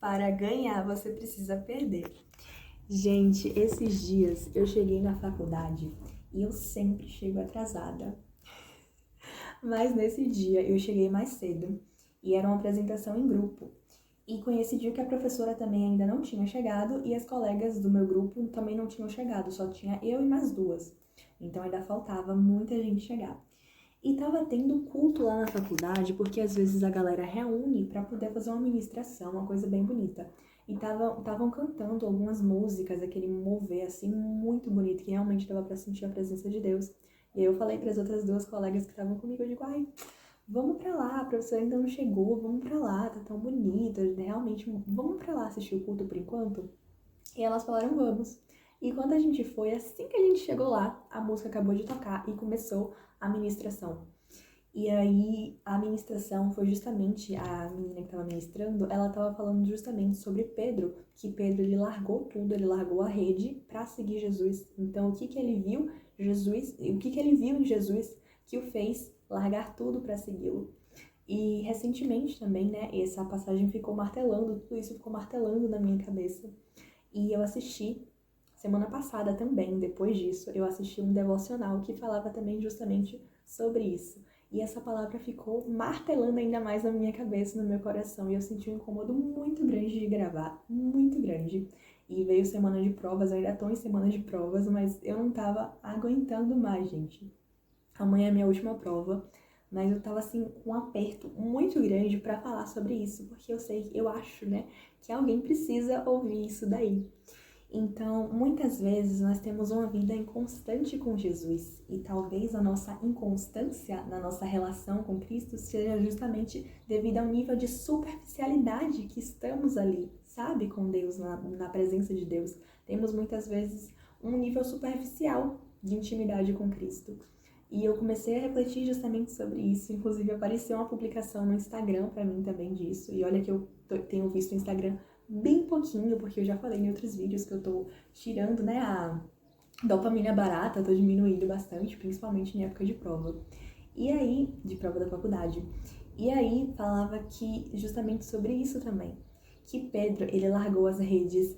Para ganhar, você precisa perder. Gente, esses dias eu cheguei na faculdade e eu sempre chego atrasada. Mas nesse dia eu cheguei mais cedo e era uma apresentação em grupo. E coincidiu que a professora também ainda não tinha chegado e as colegas do meu grupo também não tinham chegado, só tinha eu e mais duas. Então ainda faltava muita gente chegar. E tava tendo culto lá na faculdade, porque às vezes a galera reúne para poder fazer uma ministração, uma coisa bem bonita. E estavam cantando algumas músicas, aquele mover assim, muito bonito, que realmente dava para sentir a presença de Deus. E aí eu falei para as outras duas colegas que estavam comigo, eu digo, ai, vamos pra lá, a professora ainda não chegou, vamos pra lá, tá tão bonito, realmente, vamos pra lá assistir o culto por enquanto? E elas falaram, vamos. E quando a gente foi, assim que a gente chegou lá, a música acabou de tocar e começou a ministração. E aí, a ministração foi justamente, a menina que estava ministrando, ela estava falando justamente sobre Pedro, que Pedro, ele largou tudo, ele largou a rede para seguir Jesus. Então, o que ele viu ele viu em Jesus que o fez largar tudo para segui-lo. E recentemente também, né, essa passagem ficou martelando, tudo isso ficou martelando na minha cabeça. E eu assisti, semana passada também, depois disso, eu assisti um devocional que falava também justamente sobre isso. E essa palavra ficou martelando ainda mais na minha cabeça, no meu coração. E eu senti um incômodo muito grande de gravar, muito grande. E veio semana de provas, eu ainda tô em semana de provas, mas eu não tava aguentando mais, gente. Amanhã é minha última prova, mas eu tava assim com um aperto muito grande pra falar sobre isso, porque eu acho, né, que alguém precisa ouvir isso daí. Então, muitas vezes nós temos uma vida inconstante com Jesus e talvez a nossa inconstância na nossa relação com Cristo seja justamente devido ao nível de superficialidade que estamos ali, sabe, com Deus, na presença de Deus. Temos muitas vezes um nível superficial de intimidade com Cristo. E eu comecei a refletir justamente sobre isso. Inclusive, apareceu uma publicação no Instagram pra mim também disso. E olha que eu tenho visto o Instagram bem pouquinho, porque eu já falei em outros vídeos que eu tô tirando, né, a dopamina barata, tô diminuindo bastante, principalmente em época de prova. E aí, de prova da faculdade. E aí, falava que justamente sobre isso também. Que Pedro, ele largou as redes,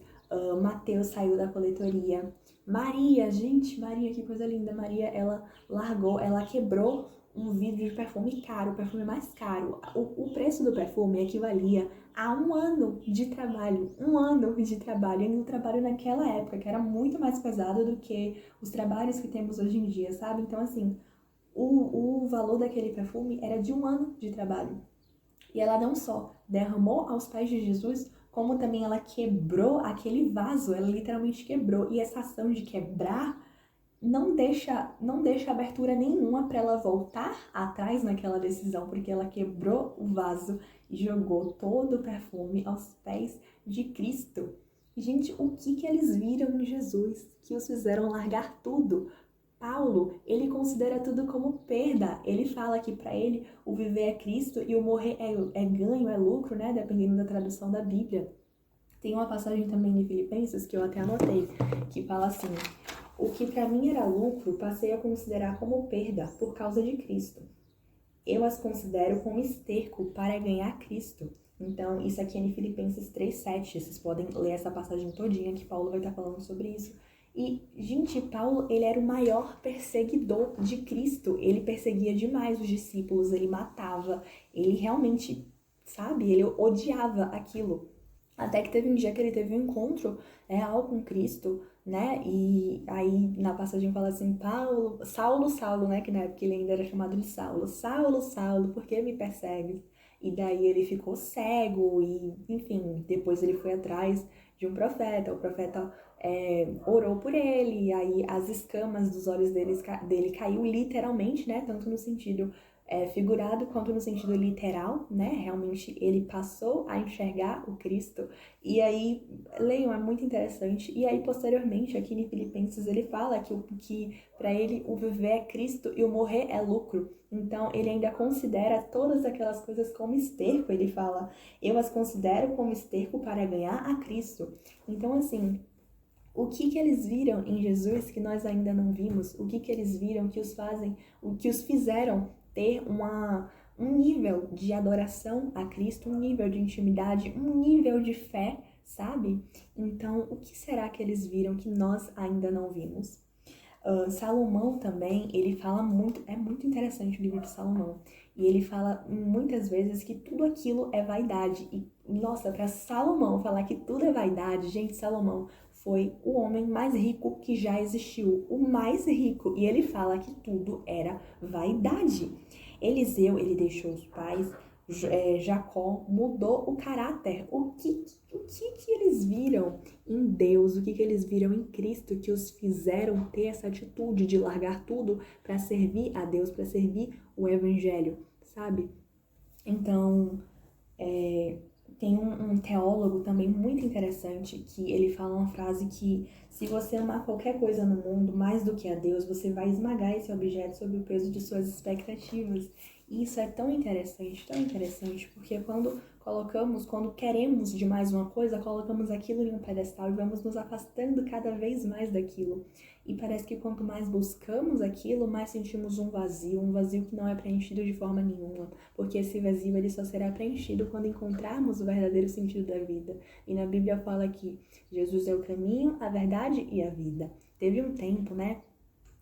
Mateus saiu da coletoria, Maria, gente, Maria, que coisa linda. Maria, ela largou, ela quebrou um vidro de perfume caro, o perfume mais caro. O preço do perfume equivalia a um ano de trabalho. Um ano de trabalho. E um trabalho naquela época, que era muito mais pesado do que os trabalhos que temos hoje em dia, sabe? Então, assim, o valor daquele perfume era de um ano de trabalho. E ela não só derramou aos pés de Jesus, como também ela quebrou aquele vaso, ela literalmente quebrou. E essa ação de quebrar não deixa abertura nenhuma para ela voltar atrás naquela decisão, porque ela quebrou o vaso e jogou todo o perfume aos pés de Cristo. Gente, o que eles viram em Jesus que os fizeram largar tudo? Paulo, ele considera tudo como perda. Ele fala que para ele o viver é Cristo e o morrer é ganho, é lucro, né? Dependendo da tradução da Bíblia. Tem uma passagem também em Filipenses que eu até anotei, que fala assim: o que para mim era lucro, passei a considerar como perda por causa de Cristo. Eu as considero como esterco para ganhar Cristo. Então, isso aqui é em Filipenses 3:7. Vocês podem ler essa passagem todinha que Paulo vai estar falando sobre isso. E, gente, Paulo, ele era o maior perseguidor de Cristo. Ele perseguia demais os discípulos, ele matava, ele realmente, sabe, ele odiava aquilo. Até que teve um dia que ele teve um encontro real com Cristo, né? E aí na passagem fala assim, Saulo, né? Que na época ele ainda era chamado de Saulo. Saulo, por que me persegues? E daí ele ficou cego e, enfim, depois ele foi atrás de um profeta. O profeta orou por ele, e aí as escamas dos olhos dele caiu literalmente, né? Tanto no sentido figurado quanto no sentido literal, né? Realmente ele passou a enxergar o Cristo. E aí, leiam, é muito interessante. E aí, posteriormente, aqui em Filipenses, ele fala que para ele o viver é Cristo e o morrer é lucro. Então, ele ainda considera todas aquelas coisas como esterco. Ele fala, eu as considero como esterco para ganhar a Cristo. Então, assim, o que eles viram em Jesus que nós ainda não vimos? O que eles viram que os fizeram ter um nível de adoração a Cristo, um nível de intimidade, um nível de fé, sabe? Então, o que será que eles viram que nós ainda não vimos? Salomão também, ele fala muito, é muito interessante o livro de Salomão, e ele fala muitas vezes que tudo aquilo é vaidade, e nossa, para Salomão falar que tudo é vaidade, gente, Salomão foi o homem mais rico que já existiu, o mais rico, e ele fala que tudo era vaidade. Eliseu, ele deixou os pais, Jacó mudou o caráter. O que eles viram em Deus? O que eles viram em Cristo que os fizeram ter essa atitude de largar tudo para servir a Deus, para servir o Evangelho, sabe? Então, tem um teólogo também muito interessante que ele fala uma frase que se você amar qualquer coisa no mundo mais do que a Deus, você vai esmagar esse objeto sob o peso de suas expectativas. E isso é tão interessante, porque quando queremos de mais uma coisa, colocamos aquilo em um pedestal e vamos nos afastando cada vez mais daquilo. E parece que quanto mais buscamos aquilo, mais sentimos um vazio que não é preenchido de forma nenhuma, porque esse vazio ele só será preenchido quando encontrarmos o verdadeiro sentido da vida. E na Bíblia fala que Jesus é o caminho, a verdade e a vida. Teve um tempo, né?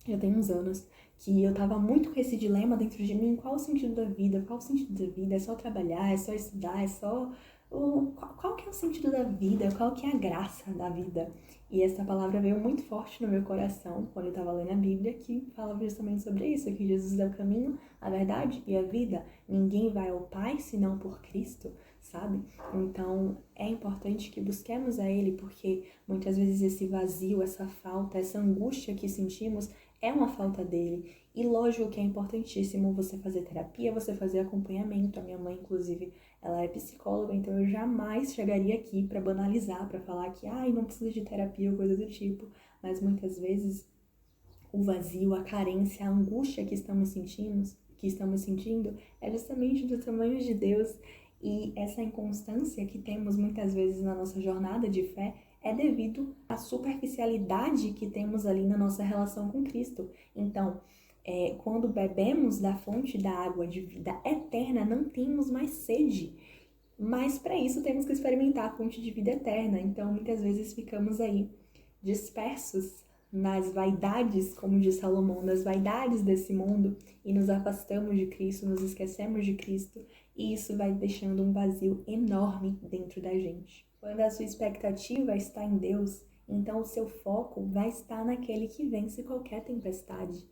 Já tem uns anos, que eu tava muito com esse dilema dentro de mim, qual o sentido da vida? Qual o sentido da vida? É só trabalhar, é só estudar, é só... Qual que é o sentido da vida? Qual que é a graça da vida? E essa palavra veio muito forte no meu coração quando eu tava lendo a Bíblia, que falava justamente sobre isso, que Jesus é o caminho, a verdade e a vida. Ninguém vai ao Pai senão por Cristo, sabe? Então, é importante que busquemos a Ele, porque muitas vezes esse vazio, essa falta, essa angústia que sentimos é uma falta dele. E lógico que é importantíssimo você fazer terapia, você fazer acompanhamento. A minha mãe, inclusive, ela é psicóloga, então eu jamais chegaria aqui para banalizar, para falar que não precisa de terapia ou coisa do tipo. Mas muitas vezes o vazio, a carência, a angústia que estamos sentindo é justamente do tamanho de Deus. E essa inconstância que temos muitas vezes na nossa jornada de fé é devido à superficialidade que temos ali na nossa relação com Cristo. Então, quando bebemos da fonte da água de vida eterna, não temos mais sede. Mas para isso temos que experimentar a fonte de vida eterna. Então, muitas vezes ficamos aí dispersos nas vaidades, como diz Salomão, nas vaidades desse mundo e nos afastamos de Cristo, nos esquecemos de Cristo e isso vai deixando um vazio enorme dentro da gente. Quando a sua expectativa está em Deus, então o seu foco vai estar naquele que vence qualquer tempestade.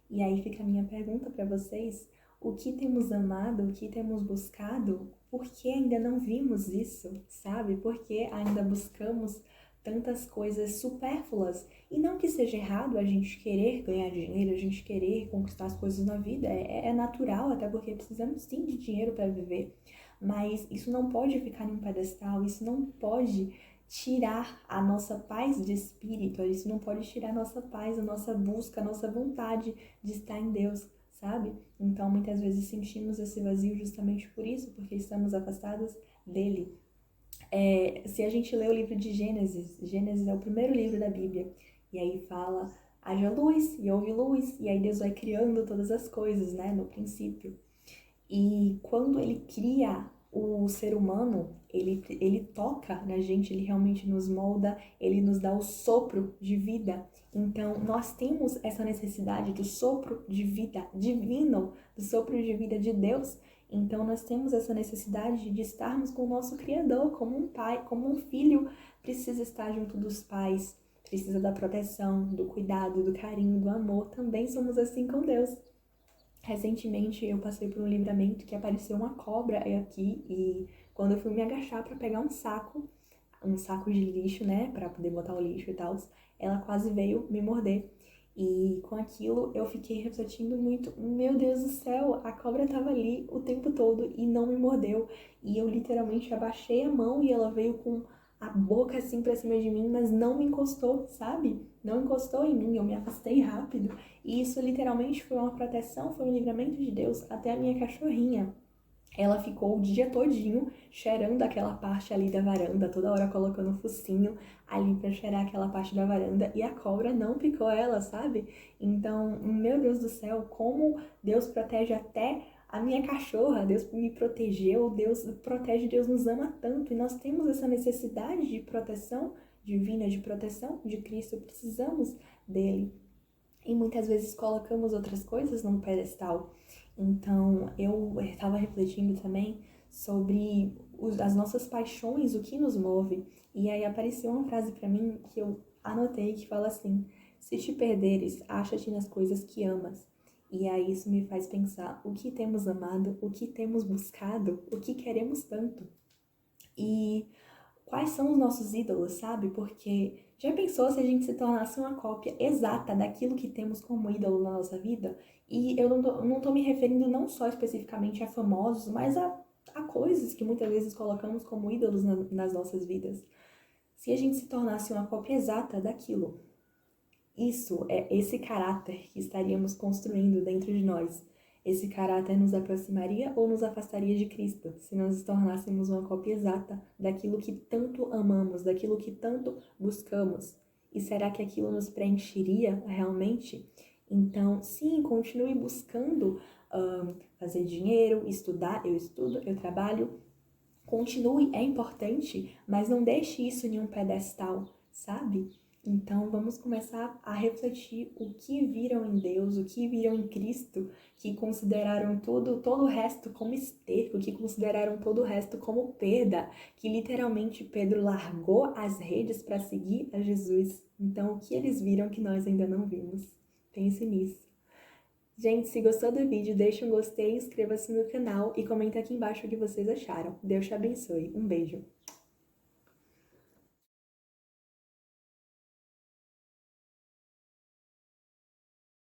E aí fica a minha pergunta para vocês: o que temos amado, o que temos buscado? Por que ainda não vimos isso, sabe? Por que ainda buscamos tantas coisas supérfluas? E não que seja errado a gente querer ganhar dinheiro, a gente querer conquistar as coisas na vida, é natural, até porque precisamos sim de dinheiro para viver. Mas isso não pode ficar em um pedestal, isso não pode tirar a nossa paz de espírito, isso não pode tirar a nossa paz, a nossa busca, a nossa vontade de estar em Deus, sabe? Então, muitas vezes sentimos esse vazio justamente por isso, porque estamos afastados dele. Se a gente lê o livro de Gênesis é o primeiro livro da Bíblia, e aí fala, haja luz e houve luz, e aí Deus vai criando todas as coisas, né, no princípio. E quando ele cria o ser humano, ele toca na gente, ele realmente nos molda, ele nos dá o sopro de vida. Então, nós temos essa necessidade do sopro de vida divino, do sopro de vida de Deus. Então, nós temos essa necessidade de estarmos com o nosso Criador, como um pai, como um filho precisa estar junto dos pais, precisa da proteção, do cuidado, do carinho, do amor. Também somos assim com Deus. Recentemente eu passei por um livramento que apareceu uma cobra aqui e quando eu fui me agachar para pegar um saco de lixo, né, para poder botar o lixo e tal, ela quase veio me morder. E com aquilo eu fiquei refletindo muito, meu Deus do céu, a cobra tava ali o tempo todo e não me mordeu. E eu literalmente abaixei a mão e ela veio com a boca assim pra cima de mim, mas não me encostou, sabe? Não encostou em mim, eu me afastei rápido. E isso literalmente foi uma proteção, foi um livramento de Deus. Até a minha cachorrinha, ela ficou o dia todinho cheirando aquela parte ali da varanda, toda hora colocando o focinho ali pra cheirar aquela parte da varanda, e a cobra não picou ela, sabe? Então, meu Deus do céu, como Deus protege até a minha cachorra, Deus me protegeu, Deus protege, Deus nos ama tanto e nós temos essa necessidade de proteção divina, de proteção de Cristo, precisamos dele. E muitas vezes colocamos outras coisas num pedestal. Então, eu estava refletindo também sobre as nossas paixões, o que nos move. E aí apareceu uma frase para mim que eu anotei que fala assim: se te perderes, acha-te nas coisas que amas. E aí isso me faz pensar o que temos amado, o que temos buscado, o que queremos tanto. E quais são os nossos ídolos, sabe? Porque já pensou se a gente se tornasse uma cópia exata daquilo que temos como ídolo na nossa vida? E eu não tô me referindo não só especificamente a famosos, mas a coisas que muitas vezes colocamos como ídolos nas nossas vidas. Se a gente se tornasse uma cópia exata daquilo, isso é esse caráter que estaríamos construindo dentro de nós. Esse caráter nos aproximaria ou nos afastaria de Cristo, se nós nos tornássemos uma cópia exata daquilo que tanto amamos, daquilo que tanto buscamos. E será que aquilo nos preencheria realmente? Então, sim, continue buscando fazer dinheiro, estudar, eu estudo, eu trabalho. Continue, é importante, mas não deixe isso em um pedestal, sabe? Então, vamos começar a refletir o que viram em Deus, o que viram em Cristo, que consideraram todo o resto como esterco, que consideraram todo o resto como perda, que literalmente Pedro largou as redes para seguir a Jesus. Então, o que eles viram que nós ainda não vimos? Pense nisso. Gente, se gostou do vídeo, deixa um gostei, inscreva-se no canal e comenta aqui embaixo o que vocês acharam. Deus te abençoe. Um beijo.